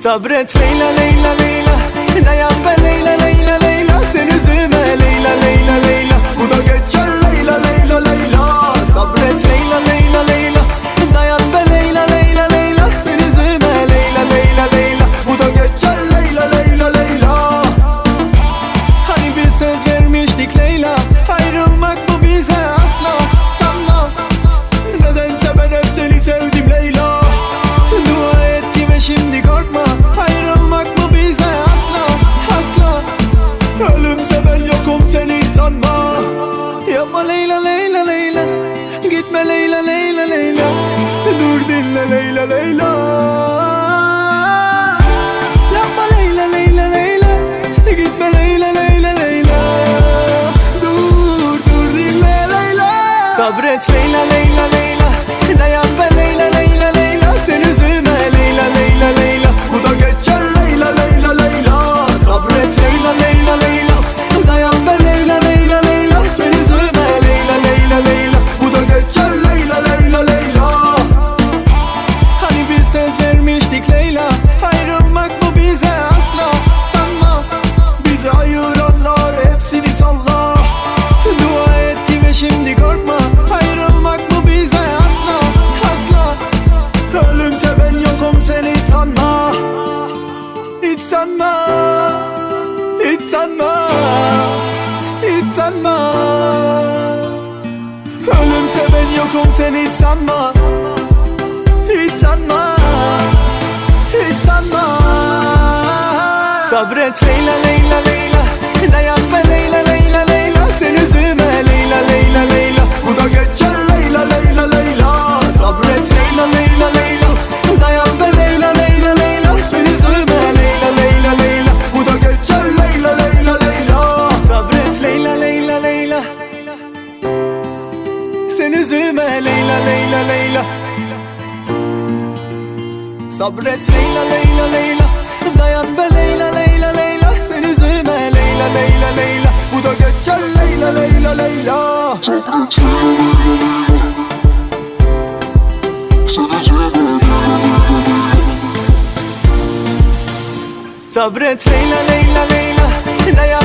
Sabret Leyla Leyla Leyla, dayan be Leyla Leyla Leyla, sen üzülme Leyla Leyla Leyla, bu da geçer Leyla Leyla Leyla. Sabret Leyla Leyla Leyla, dayan be Leyla Leyla Leyla, sen üzülme Leyla Leyla Leyla, bu da geçer Leyla Leyla Leyla. Hani bir söz vermiştik Leyla, ayrılmak bu bize asla sanma. Nedense ben hep seni sevdim Leyla, dua et ki ve şimdi korkma. Ayrılmak bu bize asla asla, ölümse ben yokum seni sanma. Yapma Leyla Leyla Leyla, gitme Leyla Leyla Leyla, dur dinle Leyla Leyla. Yapma Leyla Leyla Leyla, gitme Leyla Leyla Leyla, dur dinle Leyla. Sabret Leyla Leyla Leyla, dayan be Leyla Leyla Leyla, sen üzülme Leyla Leyla Leyla, bu da geçer Leyla Leyla Leyla. Sabret Leyla Leyla Leyla, dayan be Leyla Leyla Leyla, sen üzülme Leyla Leyla Leyla, bu da geçer Leyla Leyla Leyla. Hani bir söz vermiştik Leyla, ayrılmak bu bize asla sanma. Bizi ayıranlar hepsini salla, dua et ki ve şimdi korkma. Ayrılmak bu bize asla asla, ölümse ben yokum seni hiç sanma. Hiç sanma, hiç sanma, hiç sanma. Ölümse ben yokum seni hiç sanma. Hiç sanma, hiç sanma. Sabret Leyla Leyla Leyla, dayan be Leyla Leyla Leyla, sen üzülme Leyla Leyla Leyla, bu da geçer Leyla Leyla Leyla. Sabret Leyla Leyla Leyla, dayan be Leyla Leyla Leyla, sen üzülme Leyla Leyla Leyla, bu da geçer Leyla Leyla Leyla. Sabret Leyla Leyla Leyla, sen üzülme Leyla Leyla Leyla. Sabret Leyla Leyla Leyla, dayan be Leyla Leyla Leyla, sen üzülme Leyla Leyla Leyla, bu da geçer Leyla Leyla Leyla. Sabret Leyla Leyla Leyla, dayan